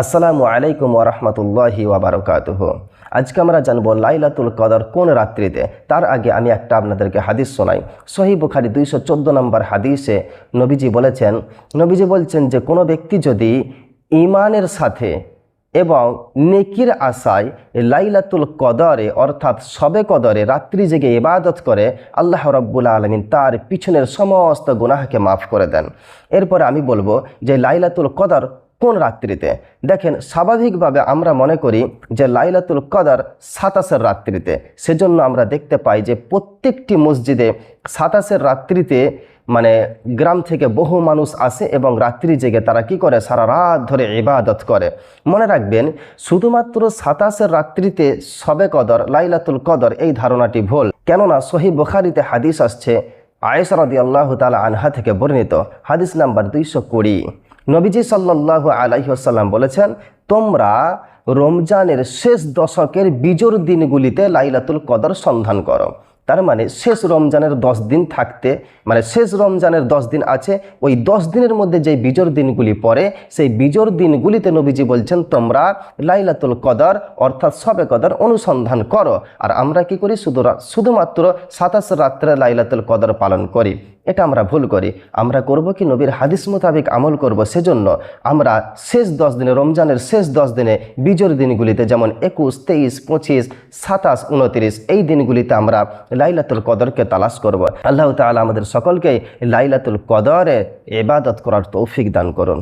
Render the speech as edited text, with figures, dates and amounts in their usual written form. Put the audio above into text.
আসসালামু আলাইকুম ওয়া রাহমাতুল্লাহি ওয়া বারাকাতুহু। আজকে আমরা জানবো লাইলাতুল কদর কোন রাত্রিতে। তার আগে আমি একটা আপনাদেরকে হাদিস শোনাই। সহিহ বুখারী 214 নম্বর হাদিসে নবীজি বলছেন যে কোনো ব্যক্তি যদি ঈমানের সাথে এবং নেকির আশায় লাইলাতুল কদরে অর্থাৎ শবে কদরে রাত্রি জেগে ইবাদত করে, আল্লাহ রাব্বুল আলামিন তার পিছনের সমস্ত গুনাহকে মাফ করে দেন। এরপরে আমি বলবো যে লাইলাতুল কদর কোন রাত্রিতে। দেখেন, স্বাভাবিকভাবে আমরা মনে করি যে লাইলাতুল কদর 27 রাত্রিতে। সেজন্য আমরা দেখতে পাই যে প্রত্যেকটি মসজিদে 27 রাত্রিতে গ্রাম থেকে বহু মানুষ আসে এবং রাত্রি জেগে তারা কি করে, সারা রাত ধরে ইবাদত করে। মনে রাখবেন, শুধুমাত্র 27 রাত্রিতে শবে কদর লাইলাতুল কদর এই ধারণাটি ভুল। কেননা সহিহ বুখারীতে হাদিস আসছে আয়েশা রাদিয়াল্লাহু তাআলা আনহা থেকে বর্ণিত, হাদিস নাম্বার 220। নবীজি সাল্লাল্লাহু আলাইহি ওয়াসাল্লাম বলেছেন, তোমরা রমজানের শেষ দশকের বিজোড় দিনগুলিতে লাইলাতুল কদর সন্ধান করো। তার মানে শেষ রমজানের 10 দিন থাকতে, শেষ রমজানের 10 দিন আছে, ওই 10 দিনের মধ্যে যে বিজোড় দিনগুলি পড়ে সেই বিজোড় দিনগুলিতে নবীজি বলছেন তোমরা লাইলাতুল কদর অর্থাৎ শবে কদর অনুসন্ধান করো। আর আমরা কি করি, শুধুমাত্র 27 রাত্রে লাইলাতুল কদর পালন করি। এটা আমরা ভুল করি। আমরা করব কি, নবীর হাদিস মোতাবেক আমল করব। সেজন্য আমরা শেষ 10 দিনে, রমজানের শেষ 10 দিনে বিজোড় দিনগুলিতে, যেমন 21, 23, 25, 27, 29 এই দিনগুলিতে আমরা লাইলাতুল কদরকে তালাশ করব। আল্লাহ তাআলা আমাদের সকলকে লাইলাতুল কদরে ইবাদত করার তৌফিক দান করুন।